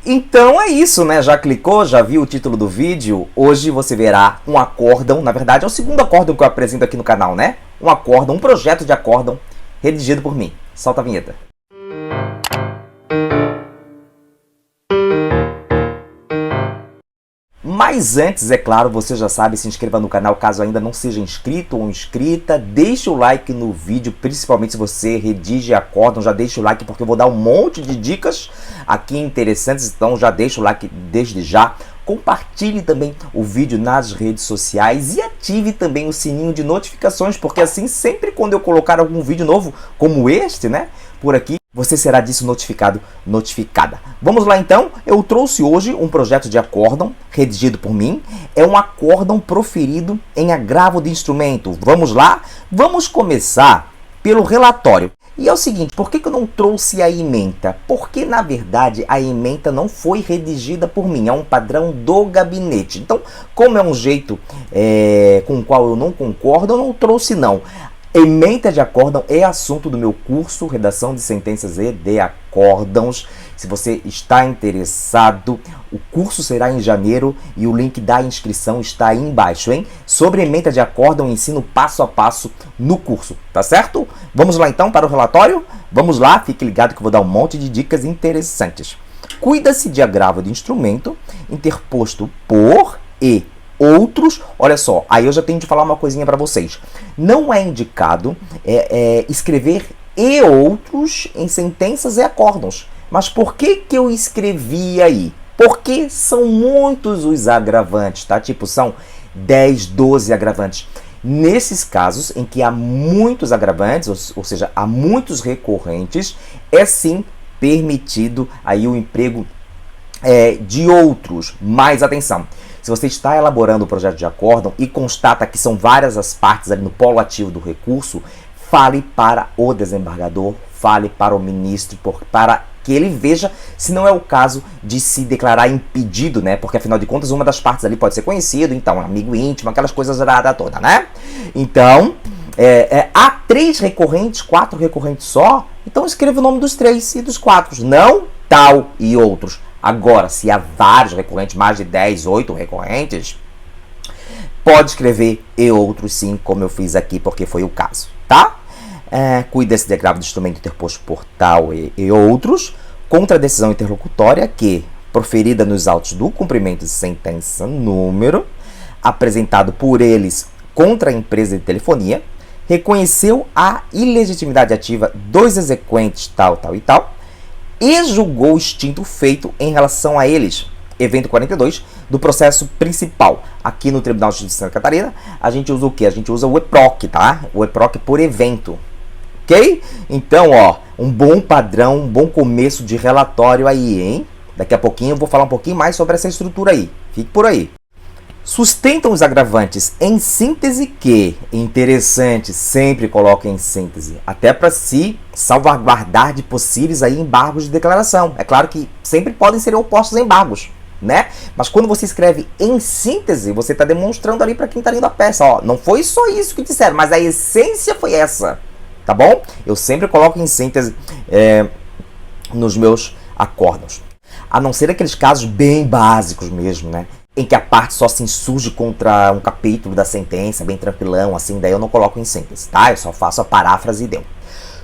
Então é isso, né? Já clicou, já viu o título do vídeo? Hoje você verá um acórdão, na verdade é o segundo acórdão que eu apresento aqui no canal, né? Um acórdão, um projeto de acórdão redigido por mim. Solta a vinheta. Mas antes, é claro, você já sabe, se inscreva no canal caso ainda não seja inscrito ou inscrita. Deixe o like no vídeo, principalmente se você redige acórdão, já deixa o like porque eu vou dar um monte de dicas aqui interessantes, então já deixa o like desde já. Compartilhe também o vídeo nas redes sociais e ative também o sininho de notificações, porque assim sempre quando eu colocar algum vídeo novo como este, né, por aqui, você será disso notificado, notificada. Vamos lá então, eu trouxe hoje um projeto de acórdão redigido por mim. É um acórdão proferido em agravo de instrumento. Vamos lá? Vamos começar pelo relatório. E é o seguinte, por que eu não trouxe a ementa? Porque, na verdade, a ementa não foi redigida por mim, é um padrão do gabinete. Então, como é um jeito com o qual eu não concordo, eu não trouxe não. Ementa de acórdão é assunto do meu curso, Redação de Sentenças e de Acórdãos. Se você está interessado, o curso será em janeiro e o link da inscrição está aí embaixo, hein? Sobre ementa de acórdão, ensino passo a passo no curso, tá certo? Vamos lá então para o relatório? Vamos lá, fique ligado que eu vou dar um monte de dicas interessantes. Cuida-se de agravo de instrumento interposto por e outros. Olha só, aí eu já tenho de falar uma coisinha para vocês. Não é indicado escrever e outros em sentenças e acórdãos. Mas por que eu escrevi aí? Porque são muitos os agravantes, tá? Tipo, são 10, 12 agravantes. Nesses casos em que há muitos agravantes, ou seja, há muitos recorrentes, é sim permitido aí o emprego de outros. Mais atenção, se você está elaborando o projeto de acórdão e constata que são várias as partes ali no polo ativo do recurso, fale para o desembargador, fale para o ministro, para que ele veja se não é o caso de se declarar impedido, né? Porque afinal de contas uma das partes ali pode ser conhecido, então amigo íntimo, aquelas coisas toda, né? Então, há 3 recorrentes, 4 recorrentes só, então escreva o nome dos 3 e dos 4, não tal e outros. Agora, se há vários recorrentes, mais de 10, 8 recorrentes, pode escrever e outros sim, como eu fiz aqui, porque foi o caso, tá? Cuida-se de agravo de instrumento interposto por tal e outros, contra a decisão interlocutória que, proferida nos autos do cumprimento de sentença número, apresentado por eles contra a empresa de telefonia, reconheceu a ilegitimidade ativa dos exequentes tal e tal, e julgou extinto feito em relação a eles. Evento 42 do processo principal. Aqui no Tribunal de Justiça de Santa Catarina, a gente usa o quê? A gente usa o EPROC, tá? O EPROC por evento. Ok? Então, ó, um bom padrão, um bom começo de relatório aí, hein? Daqui a pouquinho eu vou falar um pouquinho mais sobre essa estrutura aí. Fique por aí. Sustentam os agravantes em síntese que, interessante, sempre coloca em síntese, até para se salvaguardar de possíveis aí embargos de declaração. É claro que sempre podem ser opostos a embargos, né? Mas quando você escreve em síntese, você está demonstrando ali para quem está lendo a peça, ó, não foi só isso que disseram, mas a essência foi essa, tá bom? Eu sempre coloco em síntese nos meus acórdãos. A não ser aqueles casos bem básicos mesmo, né? Em que a parte só se insurge contra um capítulo da sentença, bem tranquilão, assim, daí eu não coloco em síntese, tá? Eu só faço a paráfrase e deu.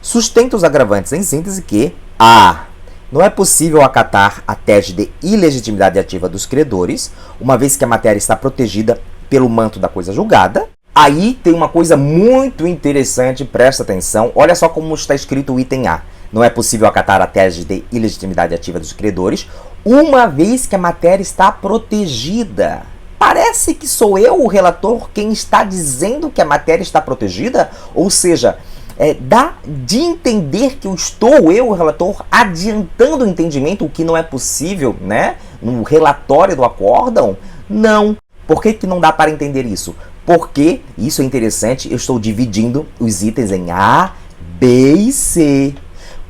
Sustenta os agravantes em síntese que a. Não é possível acatar a tese de ilegitimidade ativa dos credores, uma vez que a matéria está protegida pelo manto da coisa julgada. Aí tem uma coisa muito interessante, presta atenção, olha só como está escrito o item A. Não é possível acatar a tese de ilegitimidade ativa dos credores, uma vez que a matéria está protegida. Parece que sou eu, o relator, quem está dizendo que a matéria está protegida, ou seja, dá de entender que eu, o relator, adiantando o entendimento, o que não é possível, né? No relatório do acórdão, não. Por que não dá para entender isso? Porque, isso é interessante, eu estou dividindo os itens em A, B e C.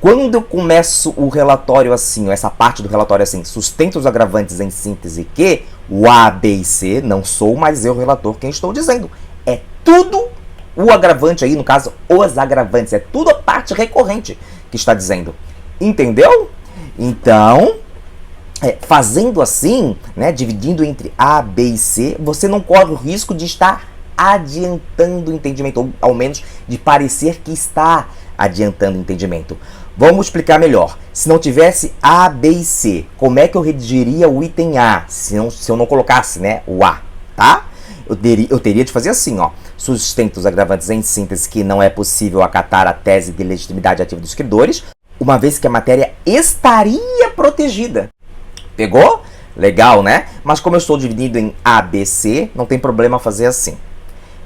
Quando eu começo o relatório assim, essa parte do relatório assim, sustenta os agravantes em síntese que, o A, B e C, não sou mais eu, relator, quem estou dizendo. É tudo o agravante aí, no caso, os agravantes, é tudo a parte recorrente que está dizendo. Entendeu? Então, Fazendo assim, né, dividindo entre A, B e C, você não corre o risco de estar adiantando o entendimento, ou ao menos de parecer que está adiantando o entendimento. Vamos explicar melhor. Se não tivesse A, B e C, como é que eu redigiria o item A, se eu não colocasse, né, o A, tá? Eu teria de fazer assim, ó. Sustento os agravantes em síntese que não é possível acatar a tese de legitimidade ativa dos credores, uma vez que a matéria estaria protegida. Pegou? Legal, né? Mas como eu estou dividido em A, B, C, não tem problema fazer assim.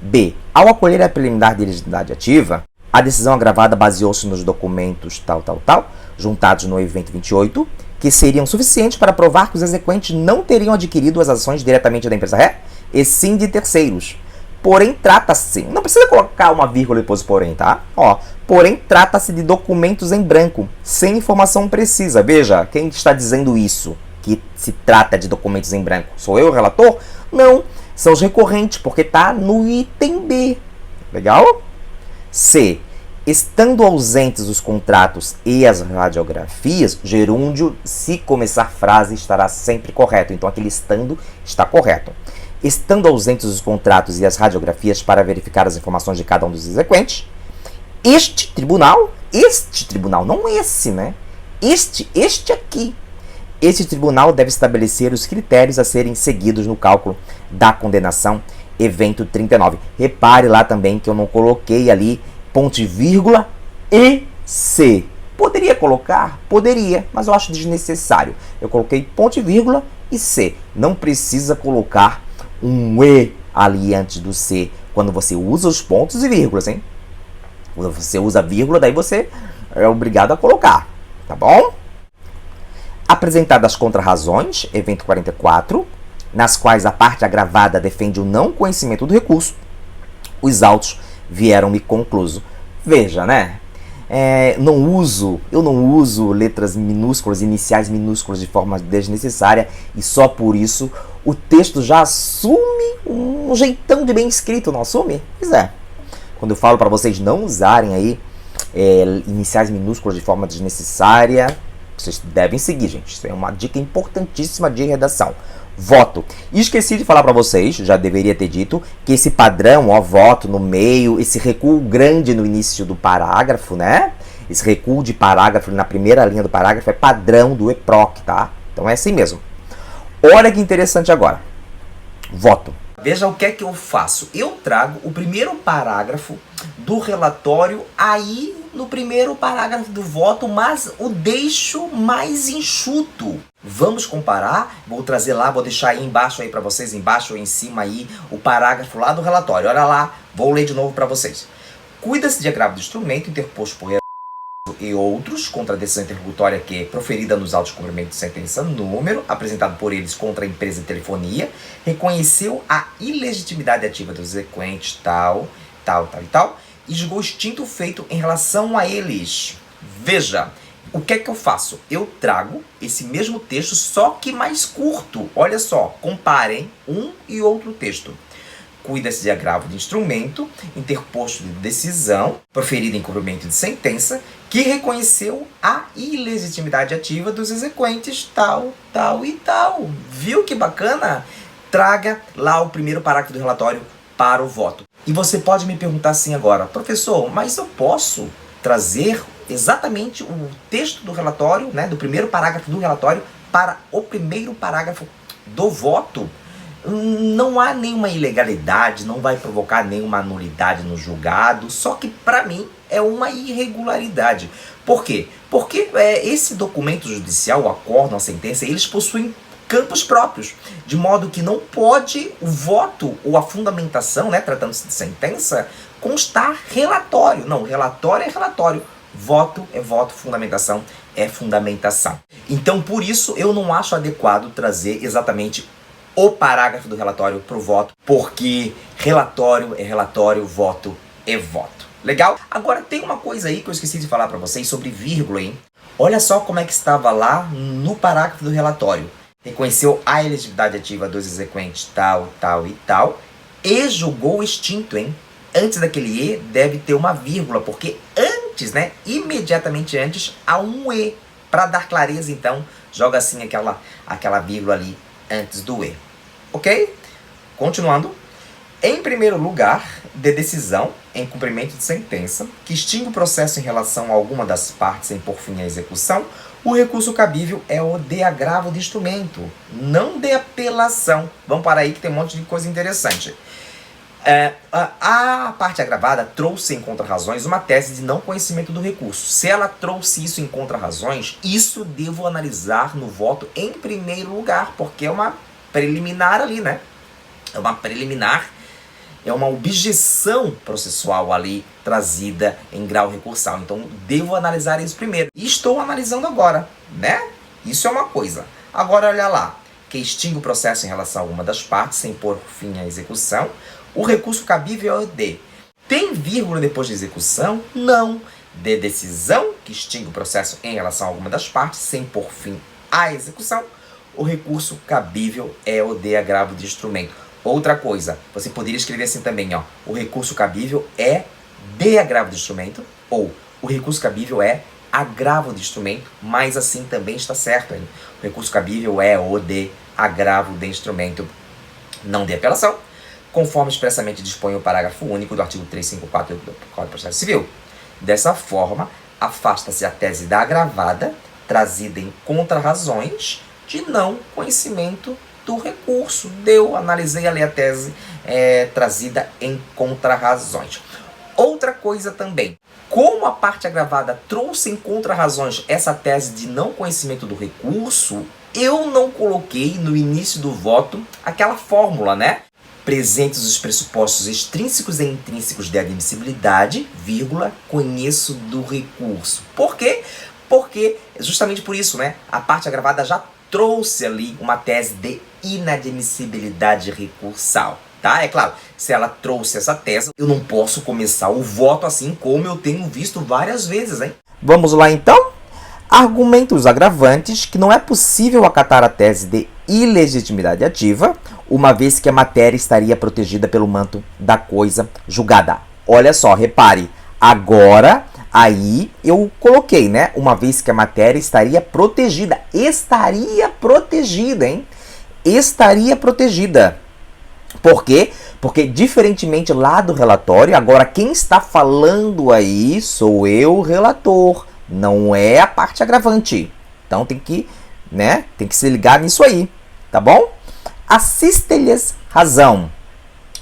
B. Ao acolher a preliminar de legitimidade ativa, a decisão agravada baseou-se nos documentos juntados no evento 28, que seriam suficientes para provar que os exequentes não teriam adquirido as ações diretamente da empresa ré, e sim de terceiros. Porém, trata-se... Não precisa colocar uma vírgula depois porém, tá? Ó, porém, trata-se de documentos em branco, sem informação precisa. Veja, quem está dizendo isso? Que se trata de documentos em branco. Sou eu o relator? Não, são os recorrentes, porque está no item B. Legal? C. Estando ausentes os contratos e as radiografias, gerúndio, se começar frase, estará sempre correto. Então, aquele estando está correto. Estando ausentes os contratos e as radiografias para verificar as informações de cada um dos exequentes, este tribunal, não esse, né? Este aqui, este tribunal deve estabelecer os critérios a serem seguidos no cálculo da condenação, evento 39. Repare lá também que eu não coloquei ali ponto e vírgula e C. Poderia colocar? Poderia, mas eu acho desnecessário. Eu coloquei ponto e vírgula e C. Não precisa colocar um E ali antes do C, quando você usa os pontos e vírgulas, hein? Quando você usa vírgula, daí você é obrigado a colocar, tá bom? Apresentadas contra-razões, evento 44, nas quais a parte agravada defende o não conhecimento do recurso, os autos vieram-me concluso. Veja, né? Eu não uso letras minúsculas, iniciais minúsculas de forma desnecessária, e só por isso o texto já assume um jeitão de bem escrito, não assume? Pois é. Quando eu falo para vocês não usarem aí iniciais minúsculas de forma desnecessária, vocês devem seguir, gente. Isso é uma dica importantíssima de redação. Voto. E esqueci de falar para vocês, já deveria ter dito, que esse padrão, ó, voto no meio, esse recuo grande no início do parágrafo, né? Esse recuo de parágrafo na primeira linha do parágrafo é padrão do EPROC, tá? Então é assim mesmo. Olha que interessante agora. Voto. Veja o que é que eu faço. Eu trago o primeiro parágrafo do relatório aí no primeiro parágrafo do voto, mas o deixo mais enxuto. Vamos comparar, vou trazer lá, vou deixar aí embaixo aí para vocês, embaixo ou em cima aí, o parágrafo lá do relatório. Olha lá, vou ler de novo para vocês. Cuida-se de agravo do instrumento interposto por e outros contra a decisão interlocutória que proferida nos autos de cumprimento de sentença número, apresentado por eles contra a empresa de telefonia, reconheceu a ilegitimidade ativa dos exequentes, tal, e julgou extinto o feito em relação a eles. Veja, o que é que eu faço? Eu trago esse mesmo texto, só que mais curto. Olha só, comparem um e outro texto. Cuida-se de agravo de instrumento, interposto de decisão, proferida em cumprimento de sentença, que reconheceu a ilegitimidade ativa dos exequentes, tal. Viu que bacana? Traga lá o primeiro parágrafo do relatório para o voto. E você pode me perguntar assim agora, professor, mas eu posso trazer exatamente o texto do relatório, né, do primeiro parágrafo do relatório, para o primeiro parágrafo do voto? Não há nenhuma ilegalidade, não vai provocar nenhuma nulidade no julgado, só que para mim é uma irregularidade. Por quê? Porque esse documento judicial, o acórdão, a sentença, eles possuem campos próprios, de modo que não pode o voto ou a fundamentação, né, tratando-se de sentença, constar relatório. Não, relatório é relatório, voto é voto, fundamentação é fundamentação. Então, por isso, eu não acho adequado trazer exatamente o parágrafo do relatório para o voto, porque relatório é relatório, voto é voto. Legal? Agora tem uma coisa aí que eu esqueci de falar para vocês sobre vírgula, hein? Olha só como é que estava lá no parágrafo do relatório. Reconheceu a elegibilidade ativa dos exequentes tal, e julgou extinto, hein? Antes daquele E deve ter uma vírgula, porque antes, né, imediatamente antes, há um E, para dar clareza, então, joga assim aquela vírgula ali antes do E. Ok? Continuando. Em primeiro lugar, de decisão em cumprimento de sentença, que extingue o processo em relação a alguma das partes em por fim a execução, o recurso cabível é o de agravo de instrumento, não de apelação. Vamos parar aí que tem um monte de coisa interessante. A parte agravada trouxe em contrarrazões uma tese de não conhecimento do recurso. Se ela trouxe isso em contrarrazões, isso devo analisar no voto em primeiro lugar, porque é uma preliminar ali, né? É uma preliminar, é uma objeção processual ali trazida em grau recursal. Então, devo analisar isso primeiro. E estou analisando agora, né? Isso é uma coisa. Agora, olha lá. Que extingue o processo em relação a alguma das partes, sem pôr fim à execução. O recurso cabível é o de. Tem vírgula depois de execução? Não. De decisão, que extingue o processo em relação a alguma das partes, sem pôr fim à execução. O recurso cabível é o de agravo de instrumento. Outra coisa, você poderia escrever assim também, ó. O recurso cabível é de agravo de instrumento, ou o recurso cabível é agravo de instrumento, mas assim também está certo, hein? O recurso cabível é o de agravo de instrumento, não de apelação, conforme expressamente dispõe o parágrafo único do artigo 354 do Código de Processo Civil. Dessa forma, afasta-se a tese da agravada, trazida em contrarrazões de não conhecimento do recurso. Analisei ali a tese trazida em contrarrazões. Outra coisa também, como a parte agravada trouxe em contrarrazões essa tese de não conhecimento do recurso, eu não coloquei no início do voto aquela fórmula, né? Presentes os pressupostos extrínsecos e intrínsecos de admissibilidade, vírgula, conheço do recurso. Por quê? Porque, justamente por isso, né? A parte agravada já trouxe ali uma tese de inadmissibilidade recursal, tá? É claro, se ela trouxe essa tese, eu não posso começar o voto assim como eu tenho visto várias vezes, hein? Vamos lá então? Argumentos agravantes que não é possível acatar a tese de ilegitimidade ativa, uma vez que a matéria estaria protegida pelo manto da coisa julgada. Olha só, repare, agora aí eu coloquei, né? Uma vez que a matéria estaria protegida. Estaria protegida, hein? Estaria protegida. Por quê? Porque, diferentemente lá do relatório, agora quem está falando aí sou eu, o relator. Não é a parte agravante. Então tem que se ligar nisso aí, tá bom? Assiste-lhes razão.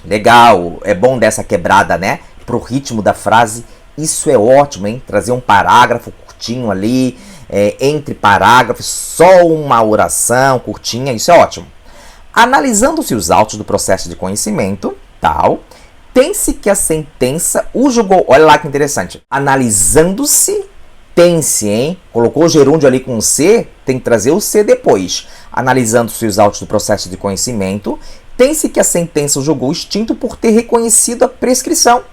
Legal, é bom dessa quebrada, né? Pro ritmo da frase. Isso é ótimo, hein? Trazer um parágrafo curtinho ali, entre parágrafos, só uma oração curtinha, isso é ótimo. Analisando-se os autos do processo de conhecimento, tal, tem-se que a sentença o julgou. Olha lá que interessante. Analisando-se, tem-se, hein? Colocou o gerúndio ali com C, tem que trazer o C depois. Analisando-se os autos do processo de conhecimento, tem-se que a sentença o julgou extinto por ter reconhecido a prescrição.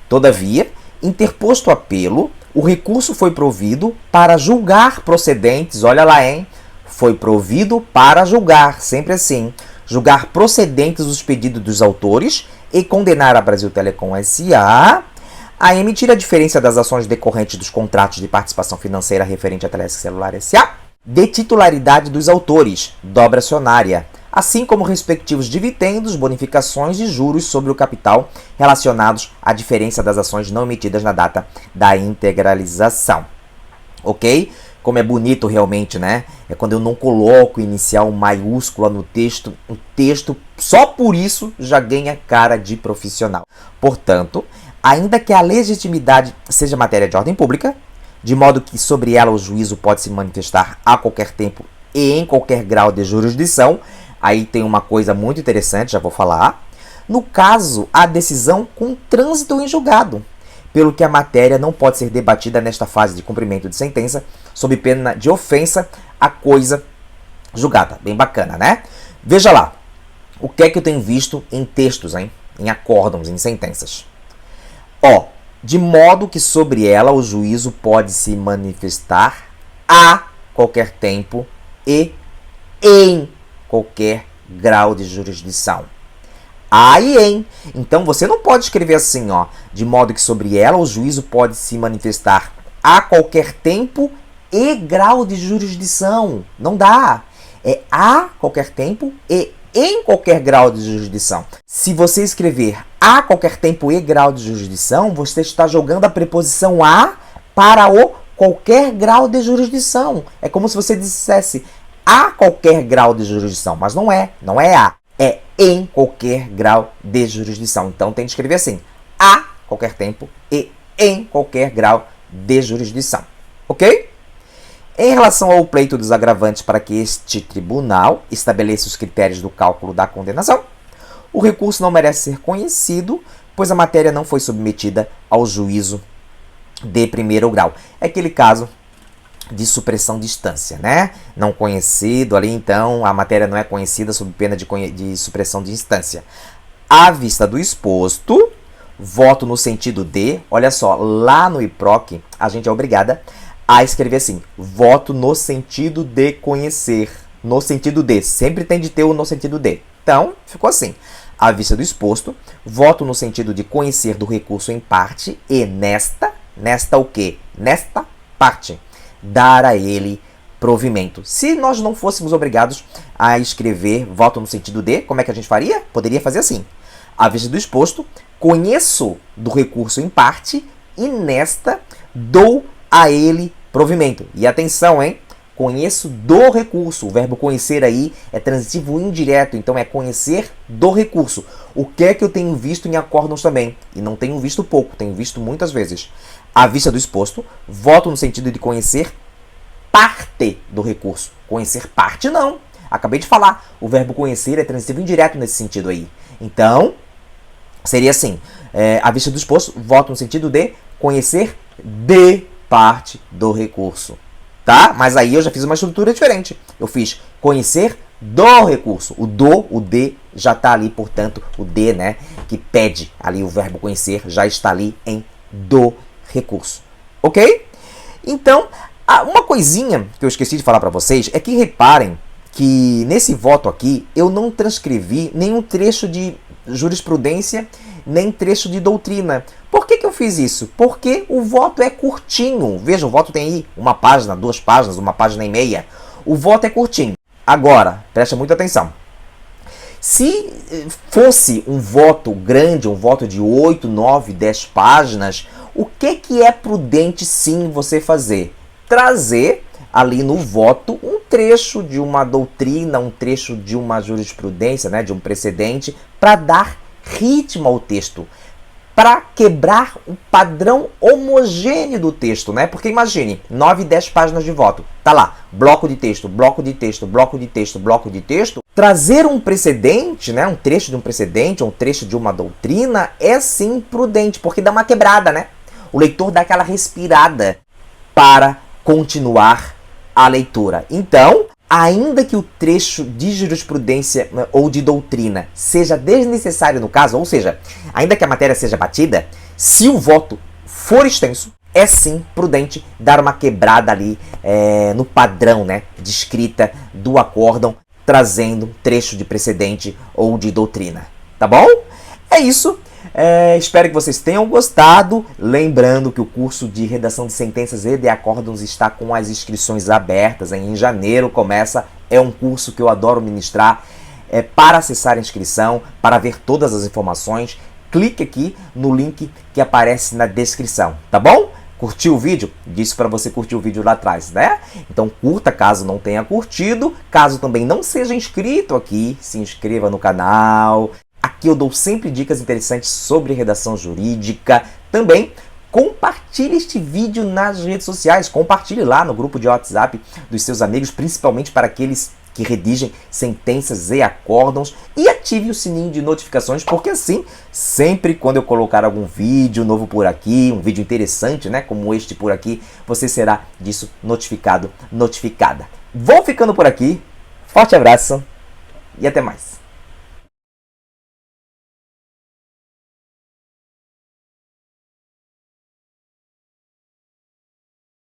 Todavia, interposto o apelo, o recurso foi provido para julgar procedentes, olha lá, hein? Foi provido para julgar, sempre assim, julgar procedentes os pedidos dos autores e condenar a Brasil Telecom S.A. a emitir a diferença das ações decorrentes dos contratos de participação financeira referente à Telesc Celular S.A. de titularidade dos autores, dobra acionária, assim como respectivos dividendos, bonificações e juros sobre o capital relacionados à diferença das ações não emitidas na data da integralização. Ok? Como é bonito realmente, né? É quando eu não coloco inicial maiúscula no texto, o texto só por isso já ganha cara de profissional. Portanto, ainda que a legitimidade seja matéria de ordem pública, de modo que sobre ela o juízo pode se manifestar a qualquer tempo e em qualquer grau de jurisdição, aí tem uma coisa muito interessante, já vou falar. No caso, a decisão com trânsito em julgado, pelo que a matéria não pode ser debatida nesta fase de cumprimento de sentença, sob pena de ofensa à coisa julgada. Bem bacana, né? Veja lá, o que é que eu tenho visto em textos, hein? Em acórdãos, em sentenças. Ó, de modo que sobre ela o juízo pode se manifestar a qualquer tempo e em qualquer grau de jurisdição. Aí, hein? Então você não pode escrever assim, ó, de modo que sobre ela o juízo pode se manifestar a qualquer tempo e grau de jurisdição. Não dá. É a qualquer tempo e em qualquer grau de jurisdição. Se você escrever a qualquer tempo e grau de jurisdição, você está jogando a preposição a para o qualquer grau de jurisdição. É como se você dissesse a qualquer grau de jurisdição, mas não é a. É em qualquer grau de jurisdição. Então tem que escrever assim, a qualquer tempo e em qualquer grau de jurisdição. Ok? Em relação ao pleito dos agravantes para que este tribunal estabeleça os critérios do cálculo da condenação, o recurso não merece ser conhecido, pois a matéria não foi submetida ao juízo de primeiro grau. É aquele caso de supressão de instância, né? Não conhecido ali, então a matéria não é conhecida sob pena de supressão de instância. À vista do exposto, voto no sentido de, olha só, lá no IPROC, a gente é obrigada a escrever assim, voto no sentido de conhecer, no sentido de, sempre tem de ter o no sentido de. Então, ficou assim, à vista do exposto, voto no sentido de conhecer do recurso em parte e nesta o quê? Nesta parte, dar a ele provimento. Se nós não fôssemos obrigados a escrever voto no sentido de, como é que a gente faria? Poderia fazer assim, à vista do exposto, conheço do recurso em parte e nesta dou a ele provimento. E atenção, hein? Conheço do recurso. O verbo conhecer aí é transitivo indireto, então é conhecer do recurso. O que é que eu tenho visto em acórdãos também? E não tenho visto pouco, tenho visto muitas vezes. À vista do exposto, voto no sentido de conhecer parte do recurso. Conhecer parte não. Acabei de falar, o verbo conhecer é transitivo indireto nesse sentido aí. Então, seria assim, à vista do exposto, voto no sentido de conhecer de parte do recurso, tá? Mas aí eu já fiz uma estrutura diferente. Eu fiz conhecer do recurso. O do, o de, já está ali, portanto, o de, né, que pede ali o verbo conhecer, já está ali em do recurso. Ok? Então, uma coisinha que eu esqueci de falar para vocês é que reparem que nesse voto aqui eu não transcrevi nenhum trecho de jurisprudência, nem trecho de doutrina. Por que eu fiz isso? Porque o voto é curtinho. Veja, o voto tem aí uma página, 2 páginas, 1 página e meia. O voto é curtinho. Agora, preste muita atenção. Se fosse um voto grande, um voto de 8, 9, 10 páginas, o que é prudente sim você fazer? Trazer ali no voto um trecho de uma doutrina, um trecho de uma jurisprudência, né, de um precedente, para dar ritmo ao texto, para quebrar o padrão homogêneo do texto, né? Porque imagine, 9, 10 páginas de voto, tá lá, bloco de texto, bloco de texto, bloco de texto, bloco de texto. Trazer um precedente, né, um trecho de um precedente, um trecho de uma doutrina, é sim prudente, porque dá uma quebrada, né? O leitor dá aquela respirada para continuar a leitura. Então, ainda que o trecho de jurisprudência ou de doutrina seja desnecessário no caso, ou seja, ainda que a matéria seja batida, se o voto for extenso, é sim prudente dar uma quebrada ali no padrão, né, de escrita do acórdão, trazendo um trecho de precedente ou de doutrina. Tá bom? É isso. Espero que vocês tenham gostado. Lembrando que o curso de redação de sentenças e de acórdãos está com as inscrições abertas. Em janeiro começa. É um curso que eu adoro ministrar. Para acessar a inscrição, para ver todas as informações, clique aqui no link que aparece na descrição. Tá bom? Curtiu o vídeo? Disse para você curtir o vídeo lá atrás, né? Então curta caso não tenha curtido. Caso também não seja inscrito aqui, se inscreva no canal. Aqui eu dou sempre dicas interessantes sobre redação jurídica. Também compartilhe este vídeo nas redes sociais. Compartilhe lá no grupo de WhatsApp dos seus amigos, principalmente para aqueles que redigem sentenças e acórdãos. E ative o sininho de notificações, porque assim, sempre quando eu colocar algum vídeo novo por aqui, um vídeo interessante, né, como este por aqui, você será disso notificado, notificada. Vou ficando por aqui. Forte abraço e até mais.